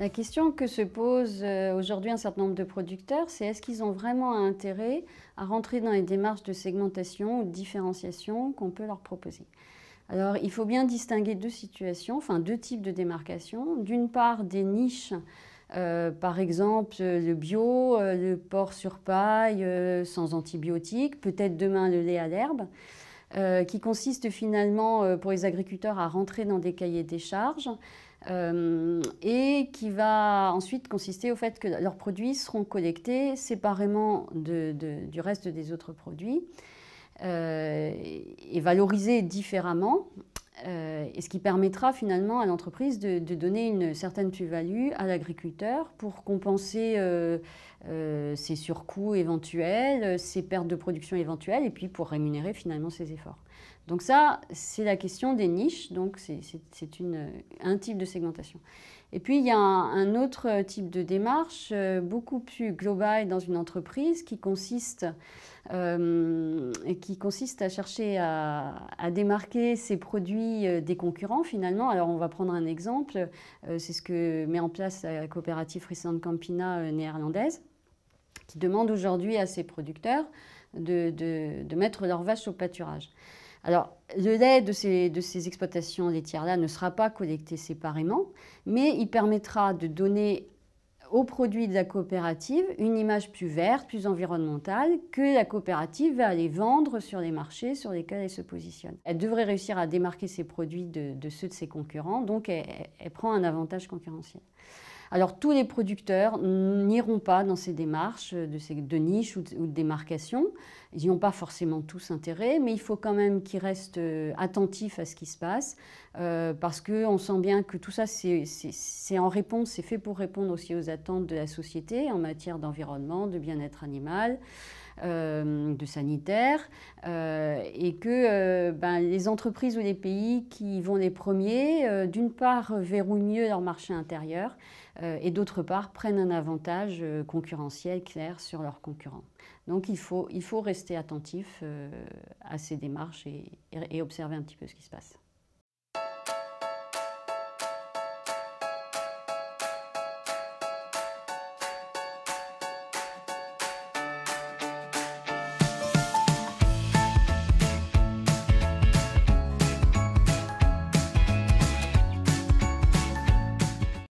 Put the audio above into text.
La question que se pose aujourd'hui un certain nombre de producteurs, c'est est-ce qu'ils ont vraiment un intérêt à rentrer dans les démarches de segmentation ou de différenciation qu'on peut leur proposer. Alors, il faut bien distinguer deux situations, enfin deux types de démarcation. D'une part, des niches, par exemple le bio, le porc sur paille, sans antibiotiques, peut-être demain le lait à l'herbe, qui consiste finalement pour les agriculteurs à rentrer dans des cahiers des charges et qui va ensuite consister au fait que leurs produits seront collectés séparément du reste des autres produits et valorisés différemment. Et ce qui permettra finalement à l'entreprise de donner une certaine plus-value à l'agriculteur pour compenser ses surcoûts éventuels, ses pertes de production éventuelles et puis pour rémunérer finalement ses efforts. Donc ça, c'est la question des niches, donc c'est un type de segmentation. Et puis il y a un autre type de démarche beaucoup plus globale dans une entreprise qui consiste à chercher à démarquer ses produits des concurrents finalement. Alors on va prendre un exemple, c'est ce que met en place la coopérative Friesland Campina néerlandaise, qui demande aujourd'hui à ses producteurs de mettre leurs vaches au pâturage. Alors, le lait de ces exploitations laitières-là ne sera pas collecté séparément, mais il permettra de donner aux produits de la coopérative une image plus verte, plus environnementale, que la coopérative va aller vendre sur les marchés sur lesquels elle se positionne. Elle devrait réussir à démarquer ses produits de ceux de ses concurrents, donc elle prend un avantage concurrentiel. Alors tous les producteurs n'iront pas dans ces démarches de niche ou de démarcation. Ils n'y ont pas forcément tous intérêt, mais il faut quand même qu'ils restent attentifs à ce qui se passe, parce qu'on sent bien que tout ça, c'est en réponse, c'est fait pour répondre aussi aux attentes de la société en matière d'environnement, de bien-être animal, de sanitaire, et que les entreprises ou les pays qui vont les premiers, d'une part, verrouillent mieux leur marché intérieur, et d'autre part, prennent un avantage concurrentiel clair sur leurs concurrents. Donc il faut rester attentif à ces démarches et observer un petit peu ce qui se passe.